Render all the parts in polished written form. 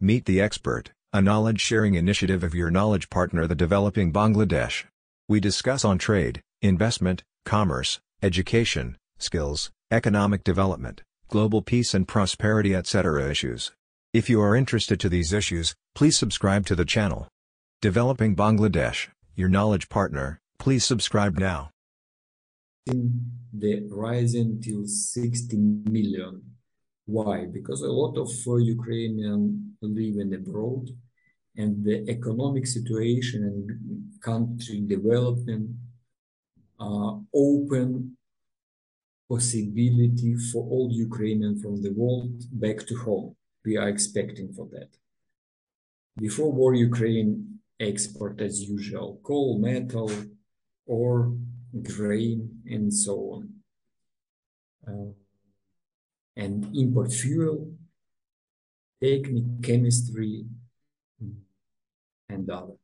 Meet the Expert, a knowledge-sharing initiative of your knowledge partner, the Developing Bangladesh. We discuss on trade, investment, commerce, education, skills, economic development, global peace and prosperity, etc. issues. If you are interested to these issues, please subscribe to the channel. Developing Bangladesh, your knowledge partner, please subscribe now. The rising till 60 million. Why? Because a lot of Ukrainians live abroad, and the economic situation and country development open possibility for all Ukrainians from the world back to home. We are expecting for that. Before war, Ukraine export as usual coal, metal, ore, grain, and so on. And import fuel, technique, chemistry, and other.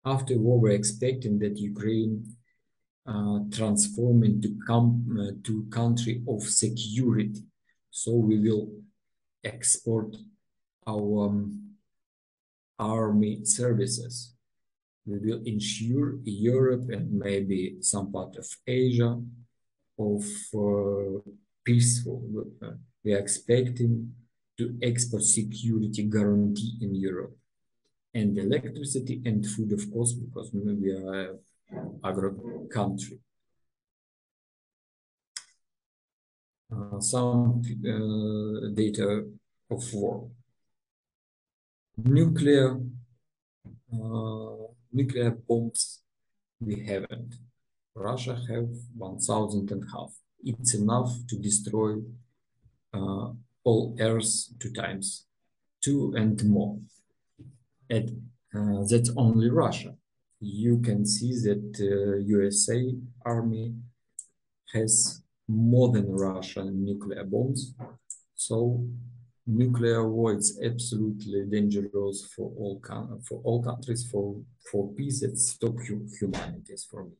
After war, we're expecting that Ukraine transform into to country of security. So we will export our army services. We will ensure Europe and maybe some part of Asia of peaceful. We are expecting to export security guarantee in Europe, and electricity and food, of course, because we are an agro country. Some data of war. Nuclear bombs we haven't. Russia have 1,500. It's enough to destroy all Earth 2 times, 2 and more. And that's only Russia. You can see that USA army has more than Russian nuclear bombs. So nuclear war is absolutely dangerous for all countries, for peace. It's stop humanities for me.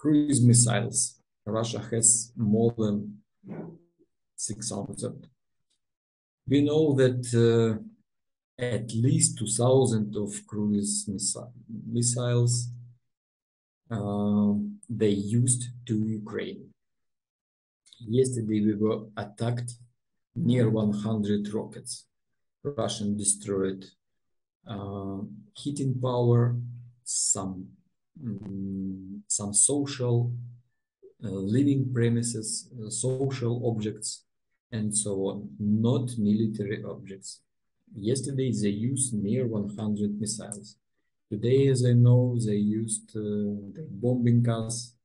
Cruise missiles. Russia has more than 600. We know that at least 2,000 of cruise missiles they used to Ukraine. Yesterday we were attacked near 100 rockets. Russian destroyed heating power, some social living premises, social objects, and so on, not military objects. Yesterday they used near 100 missiles. Today, as I know, they used bombing us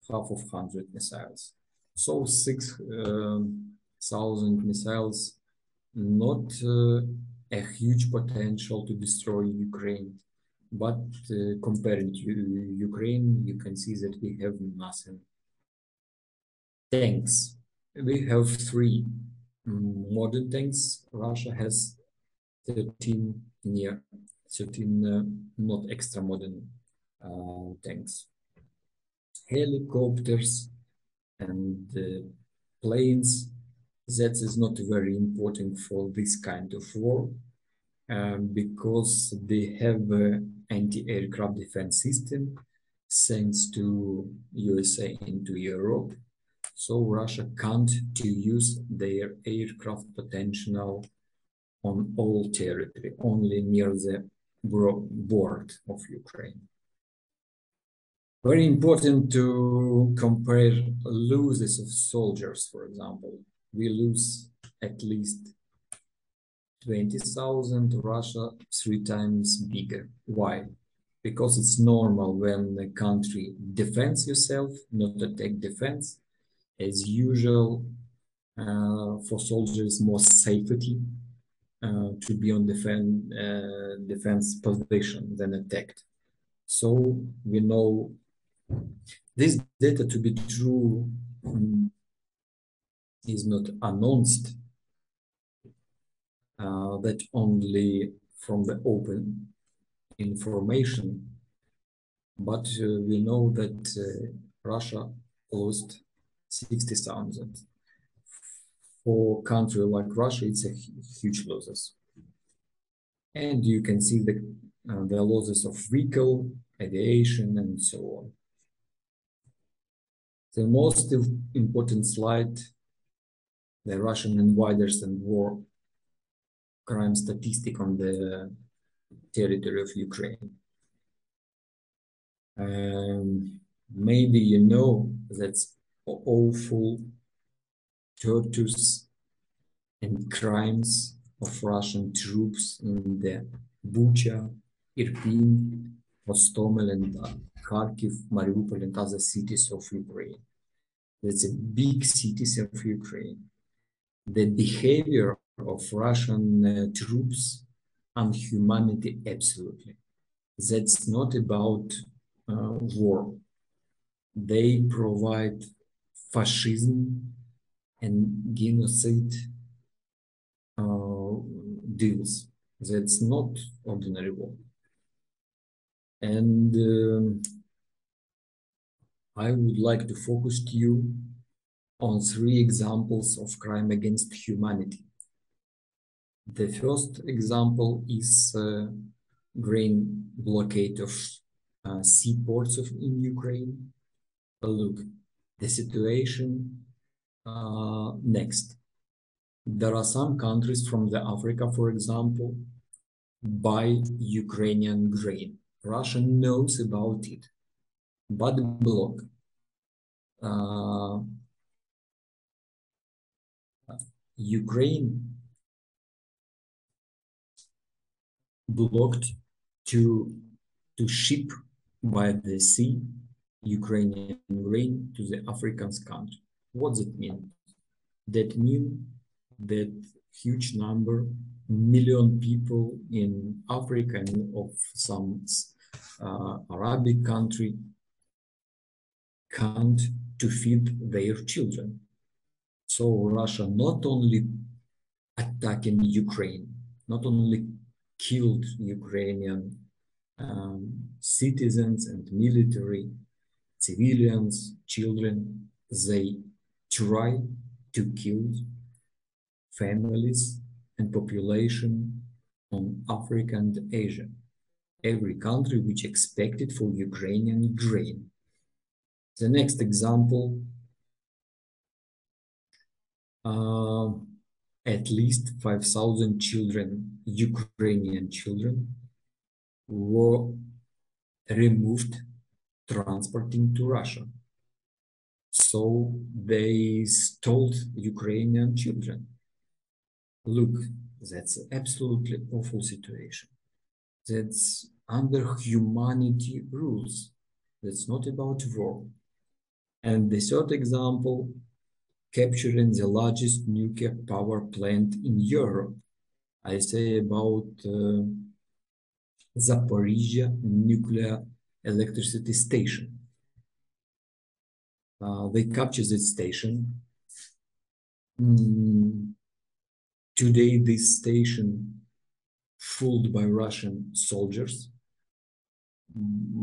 100 missiles. So 6,000 missiles, not a huge potential to destroy Ukraine. But compared to Ukraine, you can see that we have nothing. Tanks. We have 3 modern tanks. Russia has 13 not extra modern tanks. Helicopters and planes, that is not very important for this kind of war because they have anti-aircraft defense system thanks to USA into Europe. So Russia can't to use their aircraft potential on all territory, only near the border of Ukraine. Very important to compare losses of soldiers, for example. We lose at least 20,000, Russia 3 times bigger. Why? Because it's normal when the country defends yourself, not attack defense. As usual, for soldiers, more safety to be on defense position than attacked. So we know this data to be true is not announced, that only from the open information, but we know that Russia lost 60,000. For a country like Russia, it's a huge losses. And you can see the losses of vehicle, aviation, and so on. The most important slide, the Russian invaders and war crime statistic on the territory of Ukraine. Maybe you know that's awful tortures and crimes of Russian troops in the Bucha, Irpin, Hostomel, and Kharkiv, Mariupol, and other cities of Ukraine. That's a big cities of Ukraine. The behavior of Russian troops and humanity, absolutely. That's not about war. They provide fascism and genocide deals. That's not ordinary war. And I would like to focus you on 3 examples of crime against humanity. The first example is grain blockade of seaports in Ukraine. Look, the situation next. There are some countries from the Africa, for example, buy Ukrainian grain. Russia knows about it, but block. Ukraine blocked to ship by the sea Ukrainian grain to the African country. What does it mean? That means that huge number, million people in Africa and of some Arabic country can't to feed their children. So Russia not only attacking Ukraine, not only killed Ukrainian citizens and military, civilians, children, they try to kill families and population on Africa and Asia, every country which expected for Ukrainian grain. The next example, at least 5,000 children, Ukrainian children, were removed transporting to Russia. So they stole Ukrainian children. Look, that's absolutely awful situation. That's under humanity rules. That's not about war. And the third example, capturing the largest nuclear power plant in Europe. I say about Zaporizhia nuclear electricity station. They captured this station. Today, this station fooled by Russian soldiers,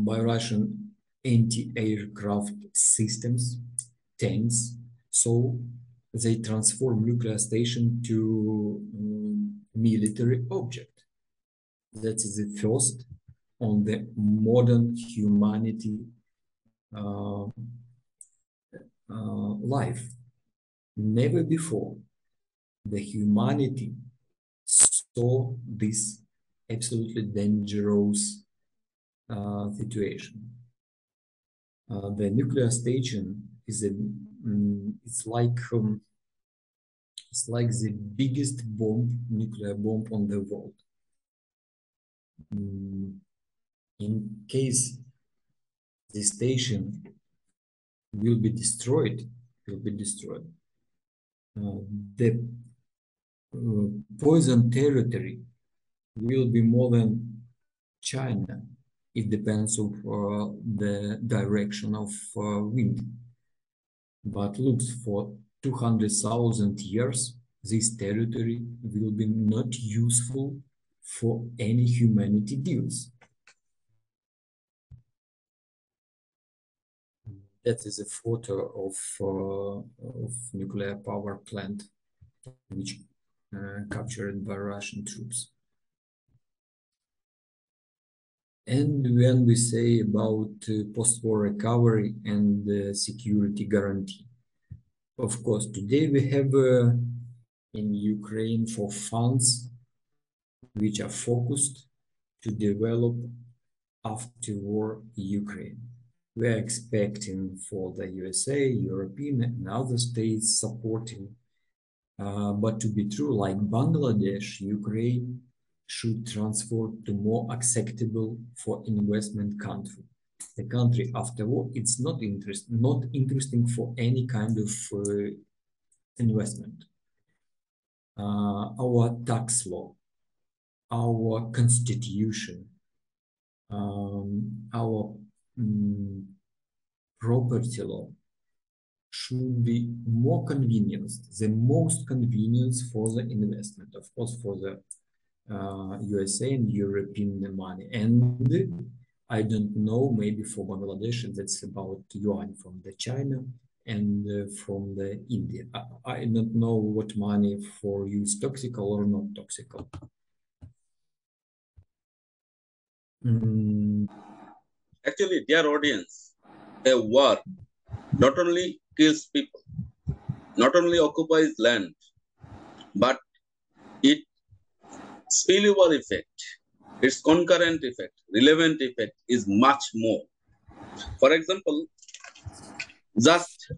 by Russian anti-aircraft systems, tanks. So they transform nuclear station to military object. That is the first on the modern humanity life. Never before the humanity saw this absolutely dangerous situation. The nuclear station is it's like the biggest nuclear bomb on the world. In case the station will be destroyed, the poison territory will be more than China. It depends on the direction of wind. But looks for 200,000 years, this territory will be not useful for any humanity deals. That is a photo of nuclear power plant which captured by Russian troops. And when we say about post-war recovery and security guarantee, of course, today we have in Ukraine for funds which are focused to develop after-war Ukraine. We are expecting for the USA, European, and other states supporting. But to be true, like Bangladesh, Ukraine should transform to more acceptable for investment country. The country after war, it's not interesting for any kind of investment. Our tax law, our constitution, our property law should be more convenient, the most convenience for the investment, of course, for the USA and European money. And I don't know, maybe for Bangladesh, that's about yuan from the China and from the India. I don't know what money for you is toxical or not toxical. Actually, dear audience, a war not only kills people, not only occupies land, but its spillover effect, its concurrent effect, relevant effect is much more. For example, just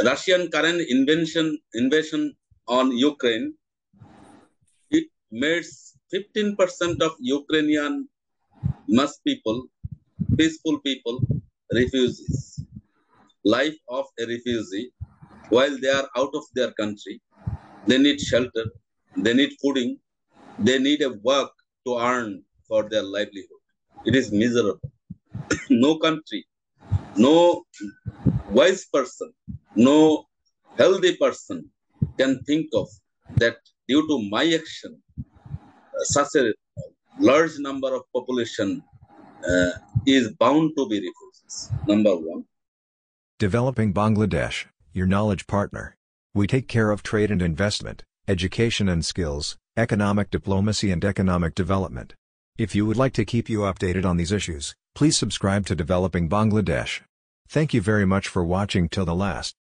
Russian current invasion on Ukraine, it makes 15% of Ukrainian people, peaceful people, refugees. Life of a refugee, while they are out of their country, they need shelter, they need fooding, they need a work to earn for their livelihood. It is miserable. No country, no wise person, no healthy person can think of that due to my action, such a large number of population is bound to be refugees. Number one. Developing Bangladesh, your knowledge partner. We take care of trade and investment, education and skills, economic diplomacy and economic development. If you would like to keep you updated on these issues, please subscribe to Developing Bangladesh. Thank you very much for watching till the last.